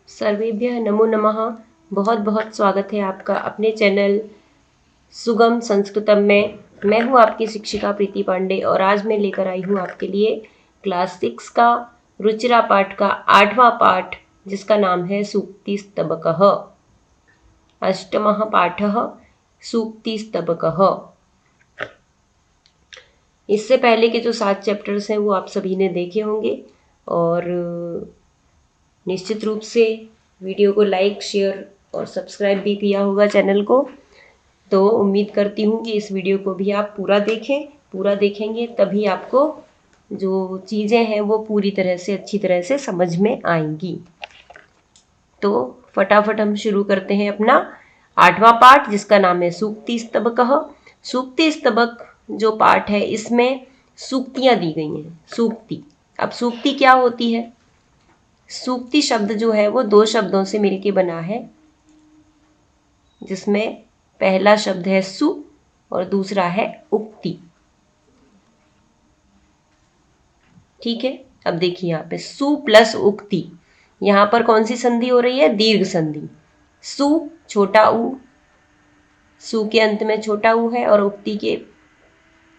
सर्वेभ्यः नमो नमः। बहुत बहुत स्वागत है आपका अपने चैनल सुगम संस्कृतम में। मैं हूँ आपकी शिक्षिका प्रीति पांडे और आज मैं लेकर आई हूँ आपके लिए क्लास 6 का रुचिरा पाठ का 8वां पाठ, जिसका नाम है सूक्तिस्तबकः। अष्टमः पाठः सूक्तिस्तबकः। इससे पहले के जो 7 चैप्टर्स हैं वो आप सभी ने देखे होंगे और निश्चित रूप से वीडियो को लाइक, शेयर और सब्सक्राइब भी किया होगा चैनल को। तो उम्मीद करती हूँ कि इस वीडियो को भी आप पूरा देखेंगे तभी आपको जो चीज़ें हैं वो पूरी तरह से अच्छी तरह से समझ में आएंगी। तो फटाफट हम शुरू करते हैं अपना 8वां पाठ, जिसका नाम है सूक्तिस्तबकः। सूक्तिस्तबक जो पाठ है इसमें सूक्तियाँ दी गई हैं। सूक्ति, अब सूक्ति क्या होती है? सूक्ति शब्द जो है वो 2 शब्दों से मिलके बना है, जिसमें पहला शब्द है सु और दूसरा है उक्ति। ठीक है, अब देखिए यहाँ पे सु प्लस उक्ति। यहाँ पर कौन सी संधि हो रही है? दीर्घ संधि। सु छोटा उ, सु के अंत में छोटा उ है और उक्ति के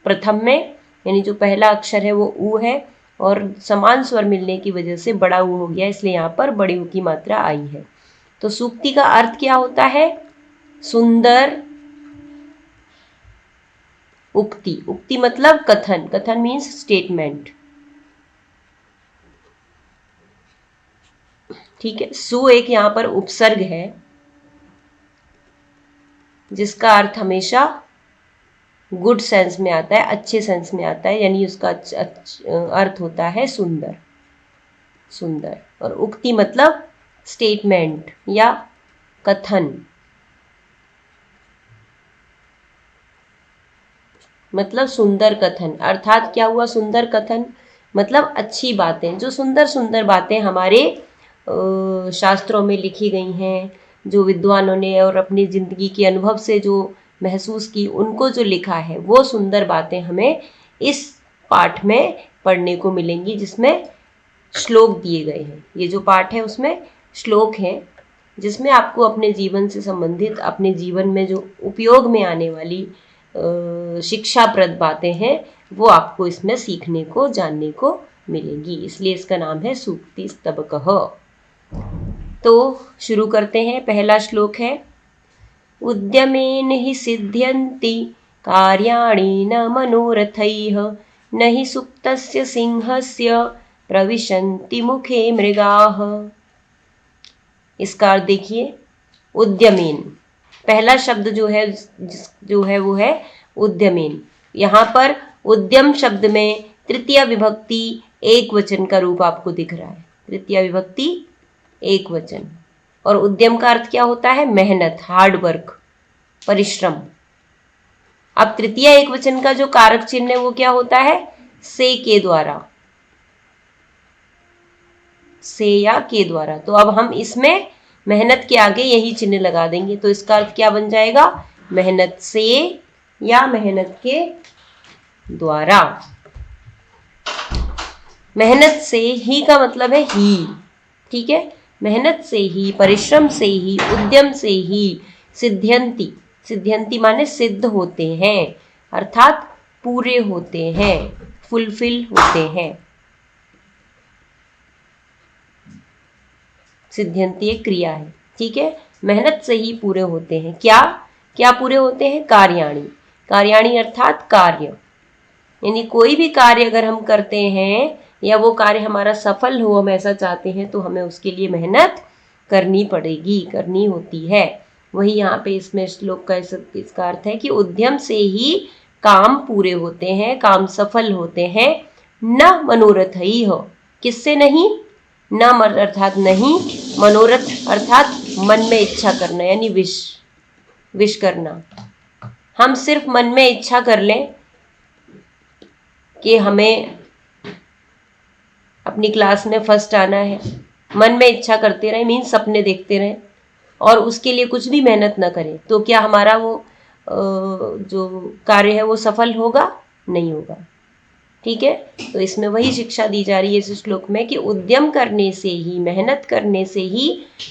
प्रथम में यानी जो पहला अक्षर है वो उ है और समान स्वर मिलने की वजह से बड़ा उ हो गया, इसलिए यहाँ पर बड़ी उ की मात्रा आई है। तो सूक्ति का अर्थ क्या होता है? सुंदर उक्ति। उक्ति मतलब कथन। कथन मीन्स स्टेटमेंट। ठीक है, सु एक यहाँ पर उपसर्ग है जिसका अर्थ हमेशा गुड सेंस में आता है, अच्छे सेंस में आता है, यानी उसका अर्थ होता है सुंदर। सुंदर। और उक्ति मतलब स्टेटमेंट या कथन, मतलब सुंदर कथन। अर्थात क्या हुआ? सुंदर कथन मतलब अच्छी बातें, जो सुंदर सुंदर बातें हमारे शास्त्रों में लिखी गई हैं, जो विद्वानों ने और अपनी जिंदगी के अनुभव से जो महसूस की, उनको जो लिखा है वो सुंदर बातें हमें इस पाठ में पढ़ने को मिलेंगी, जिसमें श्लोक दिए गए हैं। ये जो पाठ है उसमें श्लोक हैं जिसमें आपको अपने जीवन से संबंधित, अपने जीवन में जो उपयोग में आने वाली शिक्षाप्रद बातें हैं वो आपको इसमें सीखने को, जानने को मिलेंगी। इसलिए इसका नाम है सूक्तिस्तबकः। तो शुरू करते हैं। पहला श्लोक है, उद्यमेन हि सिद्ध्यन्ति कार्याणि न मनोरथैः न हि सुप्तस्य सिंहस्य प्रविशन्ति मुखे मृगाः। इसका अर्थ देखिए, उद्यमेन, पहला शब्द जो है वो है उद्यमेन। यहाँ पर उद्यम शब्द में तृतीय विभक्ति एक वचन का रूप आपको दिख रहा है। तृतीय विभक्ति एक वचन। और उद्यम का अर्थ क्या होता है? मेहनत, हार्ड वर्क, परिश्रम। अब तृतीय एक वचन का जो कारक चिन्ह है वो क्या होता है? से के द्वारा, से या के द्वारा। तो अब हम इसमें मेहनत के आगे यही चिन्ह लगा देंगे। तो इसका अर्थ क्या बन जाएगा? मेहनत से या मेहनत के द्वारा। मेहनत से ही का मतलब है ही। ठीक है, मेहनत से ही, परिश्रम से ही, उद्यम से ही सिद्ध्यंति। सिद्ध्यंति माने सिद्ध होते हैं, अर्थात पूरे होते हैं, फुलफिल होते हैं। सिद्ध्यंति एक क्रिया है। ठीक है, मेहनत से ही पूरे होते हैं। क्या क्या पूरे होते हैं? कार्याणि। कार्याणि अर्थात कार्य, यानी कोई भी कार्य अगर हम करते हैं या वो कार्य हमारा सफल हो, हम ऐसा चाहते हैं, तो हमें उसके लिए मेहनत करनी पड़ेगी, करनी होती है। वही यहाँ पे इसमें श्लोक का इसका अर्थ है कि उद्यम से ही काम पूरे होते हैं, काम सफल होते हैं। न मनोरथ ही हो, किससे नहीं? न अर्थात नहीं, मनोरथ अर्थात मन में इच्छा करना, यानी विश करना। हम सिर्फ मन में इच्छा कर लें कि हमें अपनी क्लास में फर्स्ट आना है, मन में इच्छा करते रहे, मीन्स सपने देखते रहे और उसके लिए कुछ भी मेहनत न करें, तो क्या हमारा वो जो कार्य है वो सफल होगा? नहीं होगा। ठीक है, तो इसमें वही शिक्षा दी जा रही है इस श्लोक में कि उद्यम करने से ही, मेहनत करने से ही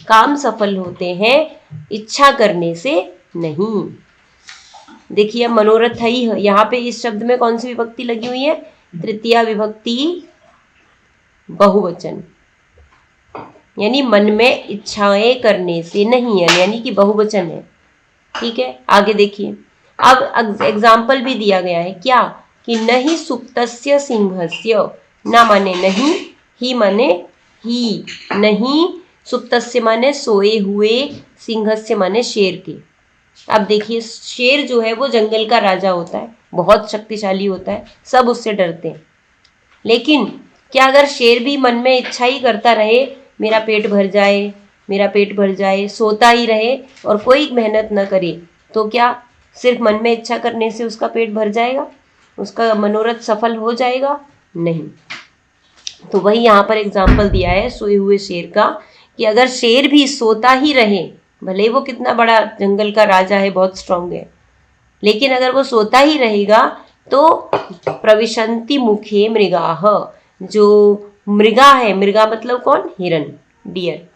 काम सफल होते हैं, इच्छा करने से नहीं। देखिए अब मनोरथ ही है, यहाँ पे इस शब्द में कौन सी विभक्ति लगी हुई है? तृतीया विभक्ति बहुवचन, यानी मन में इच्छाएं करने से नहीं है, यानी कि बहुवचन है। ठीक है, आगे देखिए, अब एग्जाम्पल भी दिया गया है क्या कि नहीं सुप्तस्य सिंहस्य, ना माने नहीं, ही माने ही, नहीं सुप्तस्य माने सोए हुए, सिंहस्य माने शेर के। अब देखिए शेर जो है वो जंगल का राजा होता है, बहुत शक्तिशाली होता है, सब उससे डरते हैं। लेकिन क्या अगर शेर भी मन में इच्छा ही करता रहे, मेरा पेट भर जाए, मेरा पेट भर जाए, सोता ही रहे और कोई मेहनत न करे, तो क्या सिर्फ मन में इच्छा करने से उसका पेट भर जाएगा, उसका मनोरथ सफल हो जाएगा? नहीं। तो वही यहाँ पर एग्जाम्पल दिया है सोए हुए शेर का, कि अगर शेर भी सोता ही रहे, भले वो कितना बड़ा जंगल का राजा है, बहुत स्ट्रांग है, लेकिन अगर वो सोता ही रहेगा तो प्रविशंति मुखे मृगाह, जो मृगा है, मृगा मतलब कौन? हिरन, डियर।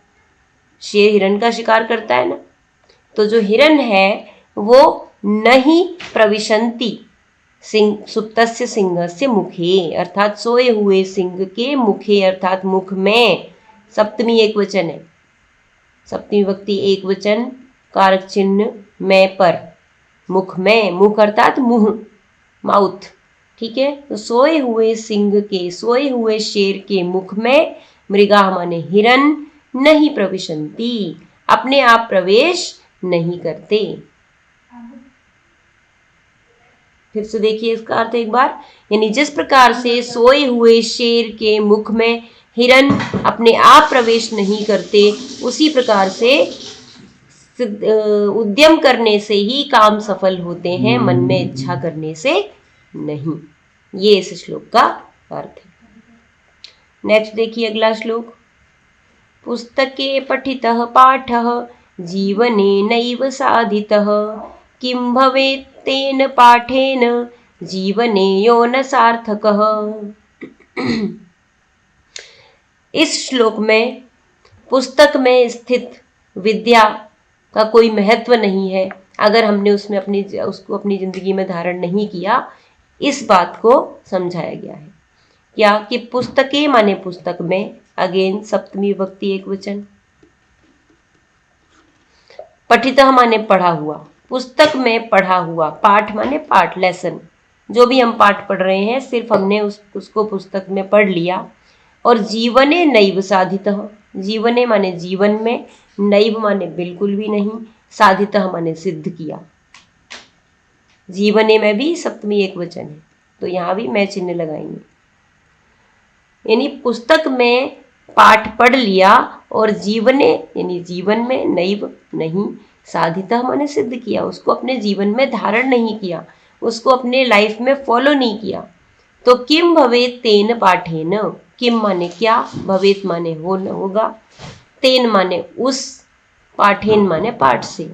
शेर हिरन का शिकार करता है ना, तो जो हिरन है वो नहीं प्रविशंति सिंह सुप्तस्य सिंहस्य मुखे, अर्थात सोए हुए सिंह के मुखे, अर्थात मुख में, सप्तमी एक वचन है, सप्तमी विभक्ति एक वचन, कारक चिन्ह में पर, मुख में, मुख अर्थात मुंह, माउथ। ठीक है, तो सोए हुए सिंह के, सोए हुए शेर के मुख में, मृगा माने हिरन, नहीं प्रविशंति, अपने आप प्रवेश नहीं करते। फिर से देखिए इसका अर्थ एक बार, यानी जिस प्रकार से सोए हुए शेर के मुख में हिरन अपने आप प्रवेश नहीं करते, उसी प्रकार से उद्यम करने से ही काम सफल होते हैं, मन में इच्छा करने से नहीं। ये इस श्लोक का अर्थ है। नेक्स्ट देखिए अगला श्लोक, पुस्तके पठितः पाठः जीवने नैव साधितः, किं भवेत् तेन पाठेन जीवने यो न सार्थकः। इस श्लोक में पुस्तक में स्थित विद्या का कोई महत्व नहीं है अगर हमने उसमें उसको अपनी जिंदगी में धारण नहीं किया, इस बात को समझाया गया है। क्या कि पुस्तकें माने पुस्तक में, अगेन सप्तमी विभक्ति एक वचन, पठितः माने पढ़ा हुआ, पुस्तक में पढ़ा हुआ, पाठ माने पाठ, लेसन, जो भी हम पाठ पढ़ रहे हैं सिर्फ हमने उसको पुस्तक में पढ़ लिया। और जीवने नैव साधितः, जीवने माने जीवन में, नैव माने बिल्कुल भी नहीं, साधितः माने सिद्ध किया। जीवने में भी सप्तमी एक वचन है, तो यहाँ भी मैं चिन्ह लगाएंगे, यानी पुस्तक में पाठ पढ़ लिया और जीवने यानी जीवन में, नैव नहीं, साधितः माने सिद्ध किया, उसको अपने जीवन में धारण नहीं किया, उसको अपने लाइफ में फॉलो नहीं किया। तो किम भवेत तेन पाठेन, किम माने क्या, भवेत माने होगा, तेन माने उस, पाठेन माने पाठ से,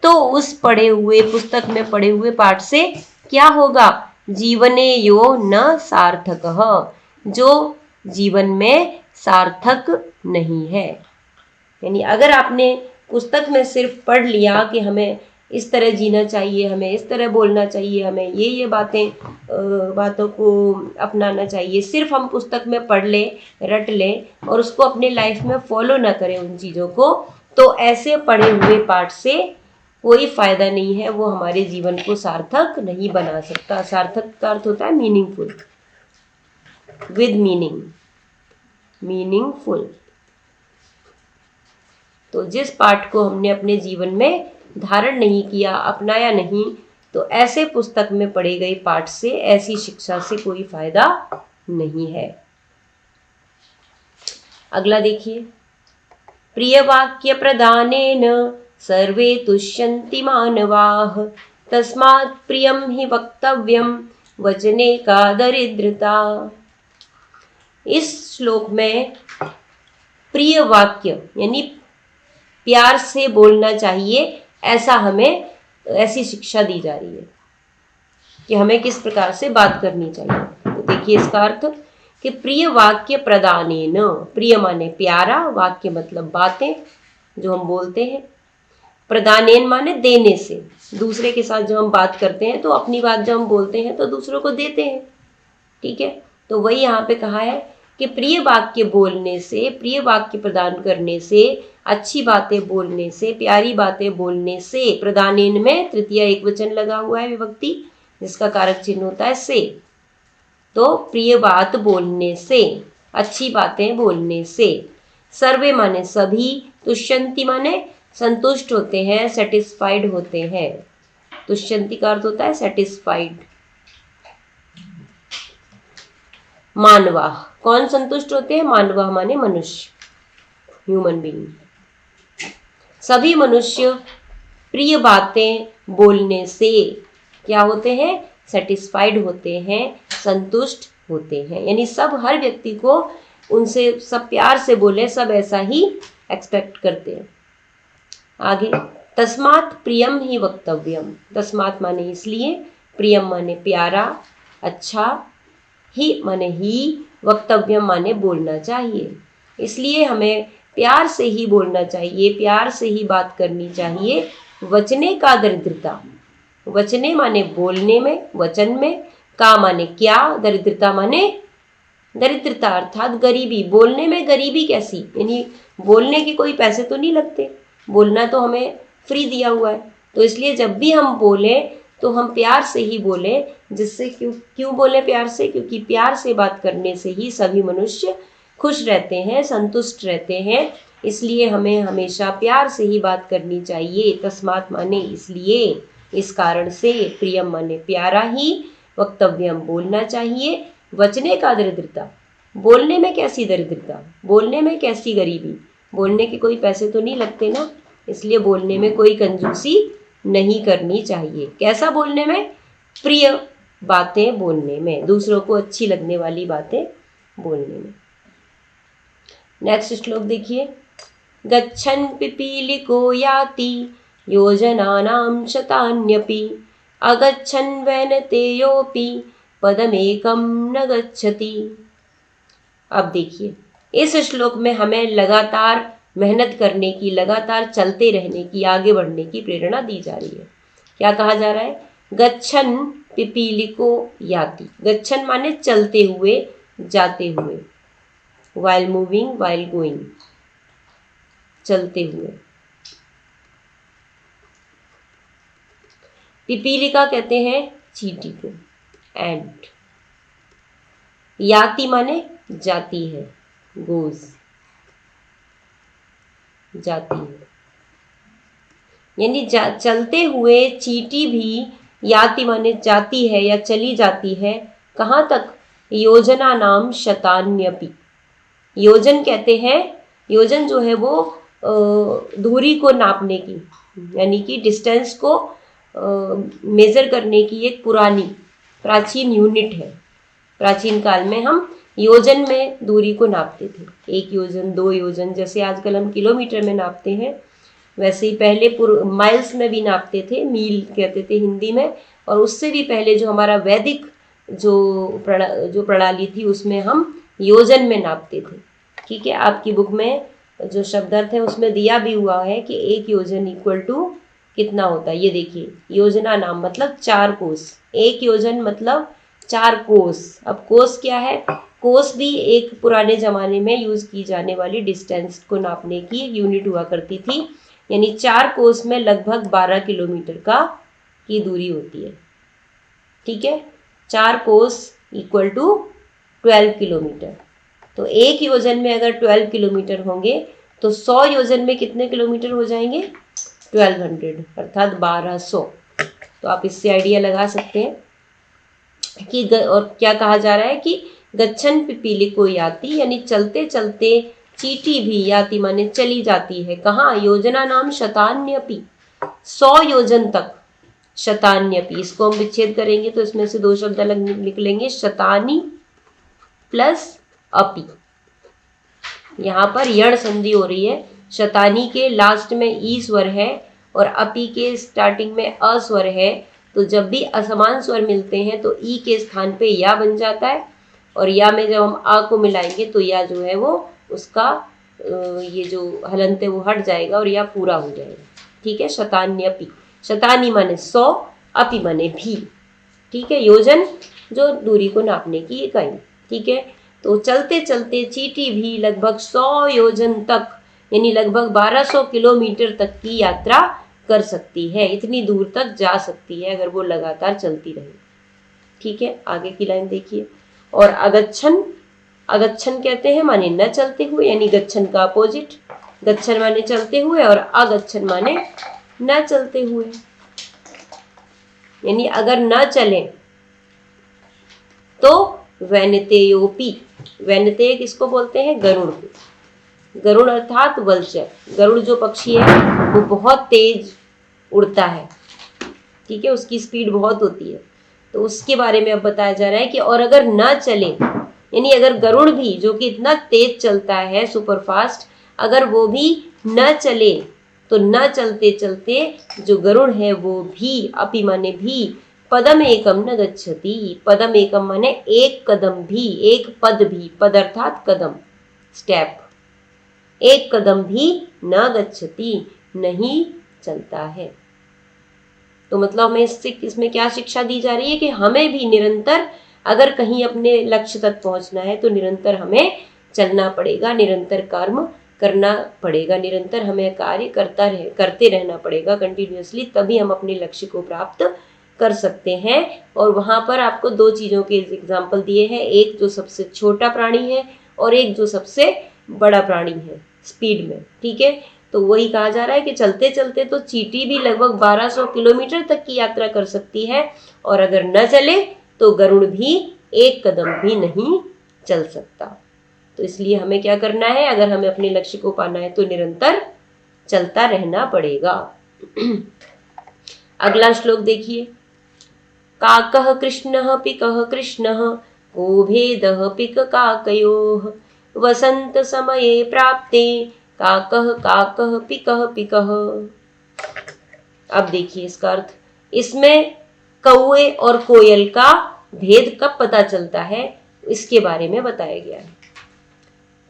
तो उस पढ़े हुए, पुस्तक में पढ़े हुए पाठ से क्या होगा? जीवने यो न सार्थकः, जो जीवन में सार्थक नहीं है। यानी अगर आपने पुस्तक में सिर्फ पढ़ लिया कि हमें इस तरह जीना चाहिए, हमें इस तरह बोलना चाहिए, हमें ये बातों को अपनाना चाहिए, सिर्फ हम पुस्तक में पढ़ लें, रट लें और उसको अपने लाइफ में फॉलो ना करें उन चीज़ों को, तो ऐसे पढ़े हुए पाठ से कोई फायदा नहीं है, वो हमारे जीवन को सार्थक नहीं बना सकता। सार्थक का अर्थ होता है मीनिंगफुल, विद मीनिंग, मीनिंगफुल। तो जिस पाठ को हमने अपने जीवन में धारण नहीं किया, अपनाया नहीं, तो ऐसे पुस्तक में पढ़े गए पाठ से, ऐसी शिक्षा से कोई फायदा नहीं है। अगला देखिए, प्रिय वाक्य प्रदानेन सर्वे तुष्यन्ति मानवाः, तस्मात् प्रियं हि वक्तव्यं वचने का दरिद्रता। इस श्लोक में प्रिय वाक्य यानी प्यार से बोलना चाहिए, ऐसा हमें, ऐसी शिक्षा दी जा रही है कि हमें किस प्रकार से बात करनी चाहिए। तो देखिए इसका अर्थ कि प्रिय वाक्य प्रदानेन, प्रिय माने प्यारा, वाक्य मतलब बातें जो हम बोलते हैं, प्रदानेन माने देने से, दूसरे के साथ जब हम बात करते हैं तो अपनी बात जब हम बोलते हैं तो दूसरों को देते हैं, ठीक है। तो वही यहाँ पे कहा है कि प्रिय वाक्य बोलने से, प्रिय वाक्य प्रदान करने से, अच्छी बातें बोलने से, प्यारी बातें बोलने से, प्रदानेन में तृतीय एक वचन लगा हुआ है विभक्ति जिसका कारक चिन्ह होता है से, तो प्रिय बात बोलने से, अच्छी बातें बोलने से, सर्वे माने सभी, तुष्यंति माने संतुष्ट होते हैं, सेटिस्फाइड होते हैं, तुष्यंति का अर्थ होता है सेटिस्फाइड। मानवा, कौन संतुष्ट होते हैं? मानवा माने मनुष्य, ह्यूमन बीइंग। सभी मनुष्य प्रिय बातें बोलने से क्या होते हैं? सेटिस्फाइड होते हैं, संतुष्ट होते हैं। यानी सब, हर व्यक्ति को उनसे सब प्यार से बोले, सब ऐसा ही एक्सपेक्ट करते हैं। आगे, तस्मात् प्रियम ही वक्तव्यम, तस्मात् माने इसलिए, प्रियम माने प्यारा, अच्छा, ही माने ही, वक्तव्यम माने बोलना चाहिए। इसलिए हमें प्यार से ही बोलना चाहिए, प्यार से ही बात करनी चाहिए। वचने का दरिद्रता, वचने माने बोलने में, वचन में, का माने क्या, दरिद्रता माने दरिद्रता अर्थात गरीबी। बोलने में गरीबी कैसी? यानी बोलने के कोई पैसे तो नहीं लगते, बोलना तो हमें फ्री दिया हुआ है। तो इसलिए जब भी हम बोले तो हम प्यार से ही बोले, जिससे क्यों बोले प्यार से? क्योंकि प्यार से बात करने से ही सभी मनुष्य खुश रहते हैं, संतुष्ट रहते हैं। इसलिए हमें हमेशा प्यार से ही बात करनी चाहिए। तस्मात् माने इसलिए, इस कारण से, प्रियम माने प्यारा ही, वक्तव्यम बोलना चाहिए। वचने का दरिद्रता, बोलने में कैसी दरिद्रता, बोलने में कैसी गरीबी? बोलने के कोई पैसे तो नहीं लगते ना, इसलिए बोलने में कोई कंजूसी नहीं करनी चाहिए। कैसा बोलने में? प्रिय बातें बोलने में, दूसरों को अच्छी लगने वाली बातें बोलने में। नेक्स्ट श्लोक देखिए, गच्छन् पिपीलिको याति योजनानां शतान्यपि अगच्छन् वैनतेयोऽपि पदमेकं न गच्छति। अब देखिए, इस श्लोक में हमें लगातार मेहनत करने की, लगातार चलते रहने की, आगे बढ़ने की प्रेरणा दी जा रही है। क्या कहा जा रहा है? गच्छन् पिपीलिको याति, गच्छन् माने चलते हुए, जाते हुए, while moving, while going, चलते हुए। पिपीलिका कहते हैं चींटी को, एंट। याति माने जाती है, गोज, जाती है। यानी चलते हुए चींटी भी, याति माने जाती है या चली जाती है, कहाँ तक? योजना नाम शतान्यपि, योजन कहते हैं, योजन जो है वो दूरी को नापने की, यानी कि डिस्टेंस को मेजर करने की एक पुरानी प्राचीन यूनिट है। प्राचीन काल में हम योजन में दूरी को नापते थे, 1 योजन, 2 योजन, जैसे आजकल हम किलोमीटर में नापते हैं, वैसे ही पहले माइल्स में भी नापते थे, मील कहते थे हिंदी में। और उससे भी पहले जो हमारा वैदिक जो प्रणाली थी उसमें हम योजन में नापते थे, ठीक है। आपकी बुक में जो शब्दार्थ है उसमें दिया भी हुआ है कि 1 योजन इक्वल टू कितना होता है। ये देखिए, योजना नाम मतलब 4 कोस, 1 योजन मतलब 4 कोस। अब कोस क्या है? कोस भी एक पुराने ज़माने में यूज़ की जाने वाली डिस्टेंस को नापने की यूनिट हुआ करती थी। यानी 4 कोस में लगभग 12 किलोमीटर की दूरी होती है, ठीक है। 4 कोस इक्वल टू 12 किलोमीटर। तो 1 योजन में अगर 12 किलोमीटर होंगे तो 100 योजन में कितने किलोमीटर हो जाएंगे? 1200, अर्थात 1200। तो आप इससे आइडिया लगा सकते हैं कि और क्या कहा जा रहा है कि गच्छन् पिपीलिको याति, यानी चलते चलते चींटी भी, याति माने चली जाती है, कहाँ? योजना नाम शतान्यपि, 100 योजन तक। शतान्यपि, इसको हम विच्छेद करेंगे तो इसमें से 2 शब्द अलग निकलेंगे, शतानी प्लस अपि। यहाँ पर यण संधि हो रही है, शतानी के लास्ट में ई स्वर है और अपि के स्टार्टिंग में अस्वर है। तो जब भी असमान स्वर मिलते हैं तो ई के स्थान पे या बन जाता है और या में जब हम आ को मिलाएंगे तो या जो है वो उसका ये जो हलंत है वो हट जाएगा और या पूरा हो जाएगा। ठीक है, शतान्यपि, शतानी माने 100, अपि माने भी। ठीक है, योजन जो दूरी को नापने की इकाई। ठीक है, तो चलते चलते चींटी भी लगभग 100 योजन तक यानी लगभग 1200 किलोमीटर तक की यात्रा कर सकती है। इतनी दूर तक जा सकती है अगर वो लगातार चलती रहे। ठीक है, आगे की लाइन देखिए। और अगच्छन, अगच्छन कहते हैं माने न चलते हुए, यानी गच्छन का अपोजिट। गच्छन माने चलते हुए और अगच्छन माने न चलते हुए, यानी अगर न चले तो वैनतेयोपि। वैनतेय किसको बोलते हैं? गरुड़ को। गरुड़ अर्थात वल्चर। गरुड़ जो पक्षी है वो बहुत तेज उड़ता है। ठीक है, उसकी स्पीड बहुत होती है, तो उसके बारे में अब बताया जा रहा है कि और अगर न चले, यानी अगर गरुड़ भी जो कि इतना तेज चलता है सुपरफास्ट, अगर वो भी न चले तो न चलते चलते जो गरुड़ है वो भी, अपि माने भी, पदम एकम न गच्छति। पदम एकम माने एक कदम भी, एक पद भी, पद अर्थात कदम, स्टेप, एक कदम भी न गच्छति, नहीं चलता है। तो मतलब हमें इसमें क्या शिक्षा दी जा रही है कि हमें भी निरंतर अगर कहीं अपने लक्ष्य तक पहुंचना है तो निरंतर हमें चलना पड़ेगा, निरंतर कर्म करना पड़ेगा, निरंतर हमें कार्य करते रहना पड़ेगा कंटिन्यूअसली, तभी हम अपने लक्ष्य को प्राप्त कर सकते हैं। और वहां पर आपको दो चीजों के एग्जाम्पल दिए हैं, एक जो सबसे छोटा प्राणी है और एक जो सबसे बड़ा प्राणी है स्पीड में। ठीक है, तो वही कहा जा रहा है कि चलते चलते तो चींटी भी लगभग 1200 किलोमीटर तक की यात्रा कर सकती है, और अगर न चले तो गरुड़ भी एक कदम भी नहीं चल सकता। तो इसलिए हमें क्या करना है, अगर हमें अपने लक्ष्य को पाना है तो निरंतर चलता रहना पड़ेगा। अगला श्लोक देखिए। काकः कृष्णः पिकः कृष्णः को भेदः पिक काकयोः वसंत समये प्राप्ते काकः काकः पिकः पिकः। अब देखिए इसका अर्थ। इसमें कौए और कोयल का भेद कब पता चलता है इसके बारे में बताया गया है।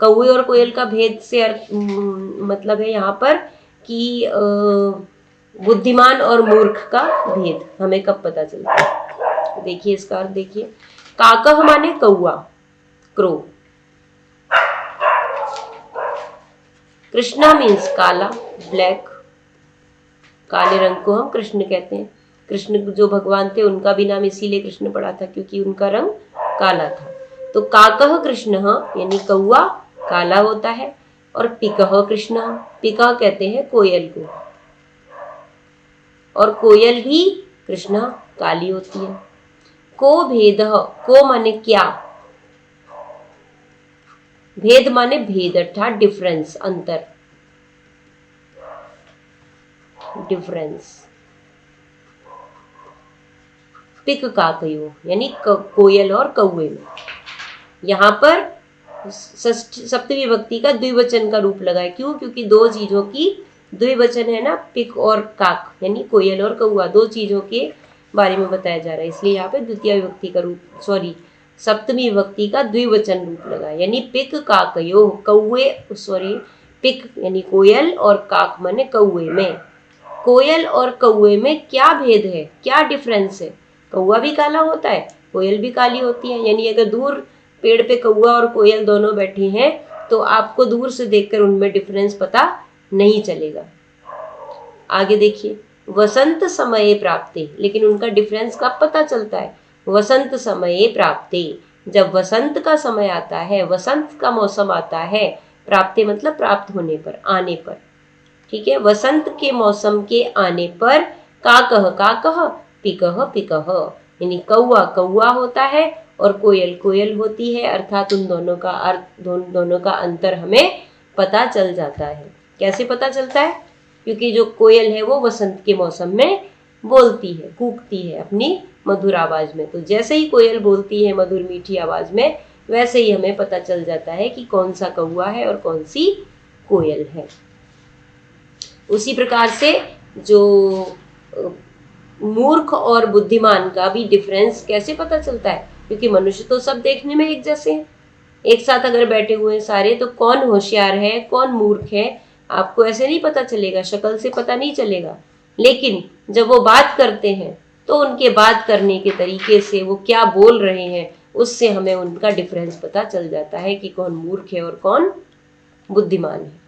कौए और कोयल का भेद से मतलब है यहाँ पर कि बुद्धिमान और मूर्ख का भेद हमें कब पता चलता है। देखिए इसका अर्थ देखिए। काकः माने कौआ, क्रो। कृष्णा मीन्स काला, ब्लैक। काले रंग को हम कृष्ण कहते हैं। कृष्ण जो भगवान थे उनका भी नाम इसीलिए कृष्ण पड़ा था क्योंकि उनका रंग काला था। तो काकः कृष्णः यानी कौआ काला होता है, और पिकः कृष्णः, पिकः कहते हैं कोयल को, और कोयल भी कृष्णः काली होती है। को भेदः, को माने क्या, भेद माने भेद अर्थात डिफरेंस, अंतर, डिफरेंस। पिक काकयो यानी कोयल और कौए में। यहां पर सप्तमी विभक्ति का द्विवचन का रूप लगा है। क्यों? क्योंकि दो चीजों की द्विवचन है ना, पिक और काक, यानी कोयल और कौआ, दो चीजों के बारे में बताया जा रहा है, इसलिए यहाँ पे द्वितीय विभक्ति का रूप, सप्तमी विभक्ति का द्विवचन रूप लगा, यानी पिक काकयो, कौए, पिक यानी कोयल और काक माने कौए में। कोयल और कौए में क्या भेद है, क्या डिफरेंस है? कौआ भी काला होता है, कोयल भी काली होती है, यानी अगर दूर पेड़ पे कौआ और कोयल दोनों बैठी हैं तो आपको दूर से देखकर उनमें डिफरेंस पता नहीं चलेगा। आगे देखिए। वसंत समये प्राप्ते, लेकिन उनका डिफरेंस कब पता चलता है? वसंत समये प्राप्ते, जब वसंत का समय आता है, वसंत का मौसम आता है, प्राप्ते मतलब प्राप्त होने पर, आने पर। ठीक है, वसंत के मौसम के आने पर काकः काकः पिकः पिकः, यानी कौआ कौआ होता है और कोयल कोयल होती है, अर्थात उन दोनों का अर्थ, दोनों का अंतर हमें पता चल जाता है। कैसे पता चलता है? क्योंकि जो कोयल है वो वसंत के मौसम में बोलती है, कूकती है अपनी मधुर आवाज में। तो जैसे ही कोयल बोलती है मधुर मीठी आवाज में, वैसे ही हमें पता चल जाता है कि कौन सा कौआ है और कौन सी कोयल है। उसी प्रकार से जो मूर्ख और बुद्धिमान का भी डिफरेंस कैसे पता चलता है? क्योंकि मनुष्य तो सब देखने में एक जैसे हैं। एक साथ अगर बैठे हुए हैं सारे, तो कौन होशियार है कौन मूर्ख है आपको ऐसे नहीं पता चलेगा, शक्ल से पता नहीं चलेगा। लेकिन जब वो बात करते हैं तो उनके बात करने के तरीके से, वो क्या बोल रहे हैं, उससे हमें उनका डिफरेंस पता चल जाता है कि कौन मूर्ख है और कौन बुद्धिमान है।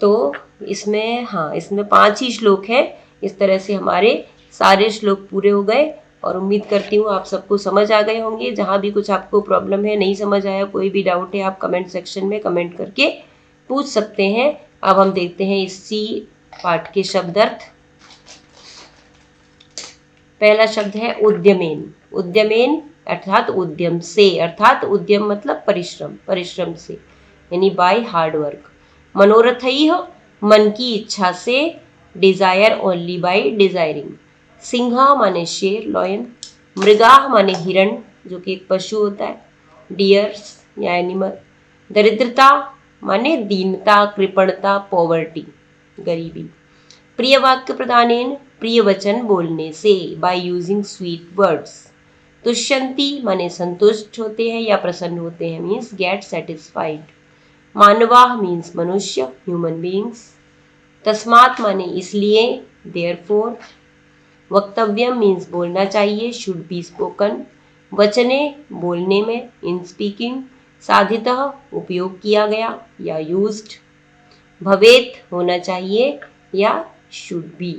तो इसमें इसमें 5 ही श्लोक हैं। इस तरह से हमारे सारे श्लोक पूरे हो गए और उम्मीद करती हूँ आप सबको समझ आ गए होंगे। जहाँ भी कुछ आपको प्रॉब्लम है, नहीं समझ आया, कोई भी डाउट है, आप कमेंट सेक्शन में कमेंट करके पूछ सकते हैं। अब हम देखते हैं इसी पाठ के शब्द अर्थ। पहला शब्द है उद्यमेन। उद्यमेन अर्थात उद्यम से, अर्थात उद्यम मतलब परिश्रम, परिश्रम से यानी बाय हार्ड वर्क। मनोरथई मन की इच्छा से, डिजायर ओनली बाय डिजायरिंग। सिंहा माने शेर, लॉयन। मृगाह माने हिरण जो कि एक पशु होता है, डियर्स या एनिमल। दरिद्रता माने दीनता, कृपणता, पॉवर्टी, गरीबी। प्रिय वाक्य प्रदानेन प्रिय वचन बोलने से, बाय यूजिंग स्वीट वर्ड्स। तुष्यंती माने संतुष्ट होते हैं या प्रसन्न होते हैं, मीन्स गेट सेटिस्फाइड। मानवाह मीन्स मनुष्य, ह्यूमन बीइंग्स। तस्मात माने इसलिए, देयरफॉर। वक्तव्यम मीन्स बोलना चाहिए, शुड बी स्पोकन। वचने बोलने में, इन स्पीकिंग। साधितः उपयोग किया गया या यूज्ड। भवेत होना चाहिए या शुड बी।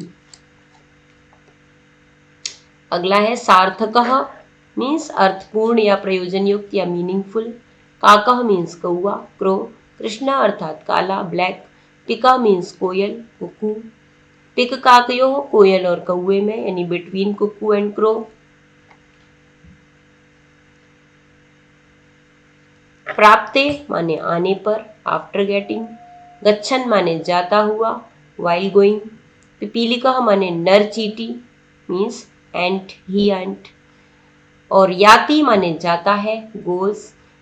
अगला है सार्थकः मीन्स अर्थपूर्ण या प्रयोजन युक्त या मीनिंगफुल। काकः मीन्स कौआ, क्रो। कृष्णा अर्थात काला, ब्लैक। पिका मीन्स कोयल, कुकू। पिक काकयो कोयल और कौए में, यानी बिटवीन कुकू एंड क्रो। प्राप्ते माने आने पर, आफ्टर गेटिंग। गच्छन माने जाता हुआ, वाइल गोइंग। पिपीलिका माने नर चींटी, मीन्स एंट, ही एंट। और याति माने जाता है, गोज।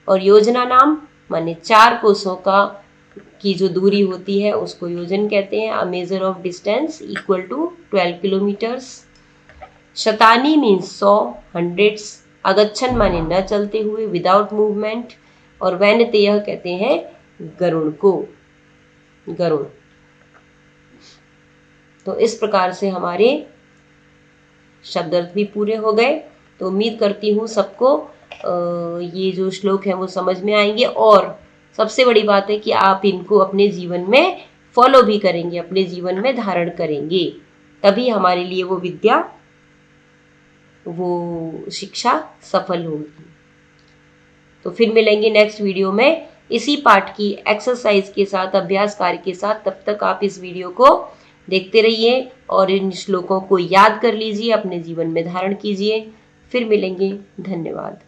और योजना नाम माने 4 कोसों की जो दूरी होती है उसको योजन कहते हैं। A measure of distance equal to 12 kilometres. शतानी मीन्स 100, हंड्रेड्स। अगच्छन माने न चलते हुए, विदाउट मूवमेंट। और वैनतेय कहते हैं गरुड़ को, गरुड़। तो इस प्रकार से हमारे शब्द अर्थ भी पूरे हो गए। तो उम्मीद करती हूँ सबको ये जो श्लोक है वो समझ में आएंगे, और सबसे बड़ी बात है कि आप इनको अपने जीवन में फॉलो भी करेंगे, अपने जीवन में धारण करेंगे, तभी हमारे लिए वो विद्या, वो शिक्षा सफल होगी। तो फिर मिलेंगे नेक्स्ट वीडियो में इसी पाठ की एक्सरसाइज के साथ, अभ्यास कार्य के साथ। तब तक आप इस वीडियो को देखते रहिए और इन श्लोकों को याद कर लीजिए, अपने जीवन में धारण कीजिए। फिर मिलेंगे, धन्यवाद।